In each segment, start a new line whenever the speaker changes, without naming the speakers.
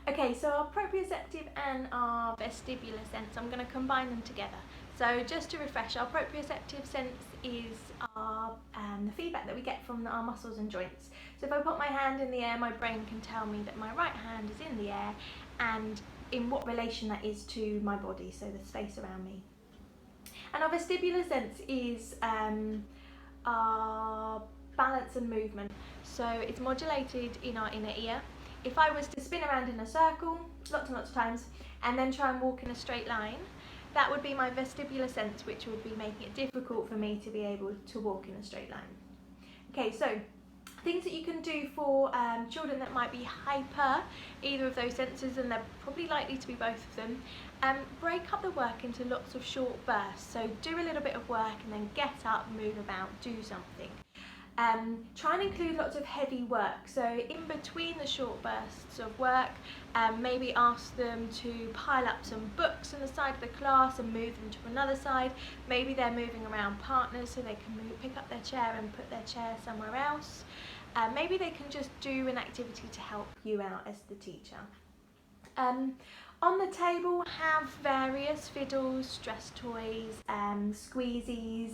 Okay, so our proprioceptive and our vestibular sense, I'm going to combine them together. So just to refresh, our proprioceptive sense is the feedback that we get from our muscles and joints. So if I put my hand in the air, my brain can tell me that my right hand is in the air and in what relation that is to my body, so the space around me. And our vestibular sense is our balance and movement. So it's modulated in our inner ear. If I was to spin around in a circle lots and lots of times and then try and walk in a straight line, that would be my vestibular sense, which would be making it difficult for me to be able to walk in a straight line. Okay, so things that you can do for children that might be hyper either of those senses, and they're probably likely to be both of them, break up the work into lots of short bursts. So do a little bit of work and then get up, move about, do something. Try and include lots of heavy work, so in between the short bursts of work, maybe ask them to pile up some books on the side of the class and move them to another side. Maybe they're moving around partners so they can pick up their chair and put their chair somewhere else. Maybe they can just do an activity to help you out as the teacher. On the table, have various fiddles, stress toys, squeezies,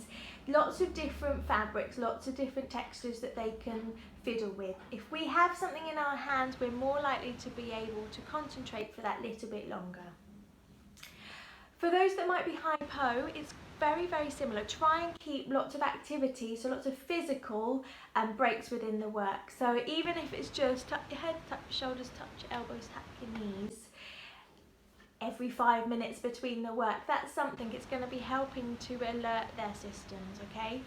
lots of different fabrics, lots of different textures that they can fiddle with. If we have something in our hands, we're more likely to be able to concentrate for that little bit longer. For those that might be hypo, it's very, very similar. Try and keep lots of activity, so lots of physical breaks within the work. So even if it's just tap your head, tap your shoulders, touch your elbows, tap your knees, every 5 minutes between the work, that's something it's going to be helping to alert their systems, okay?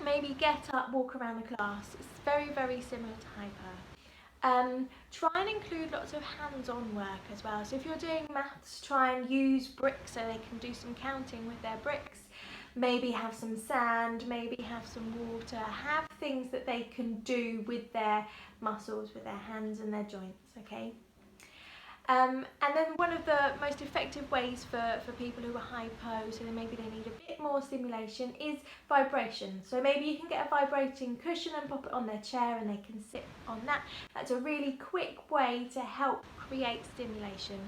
Maybe get up, walk around the class. It's very, very similar to hyper. Try and include lots of hands-on work as well. So if you're doing maths, try and use bricks so they can do some counting with their bricks. Maybe have some sand, maybe have some water. Have things that they can do with their muscles, with their hands and their joints, okay? And then one of the most effective ways for people who are hypo, so maybe they need a bit more stimulation, is vibration. So maybe you can get a vibrating cushion and pop it on their chair and they can sit on that. That's a really quick way to help create stimulation.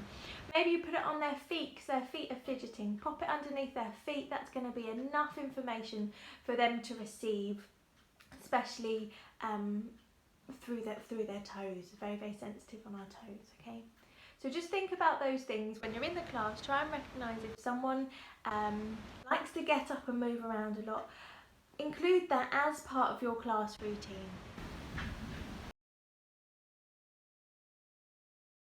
Maybe you put it on their feet because their feet are fidgeting. Pop it underneath their feet. That's going to be enough information for them to receive, especially through their toes. Very, very sensitive on our toes, okay? So just think about those things when you're in the class. Try and recognise if someone likes to get up and move around a lot. Include that as part of your class routine.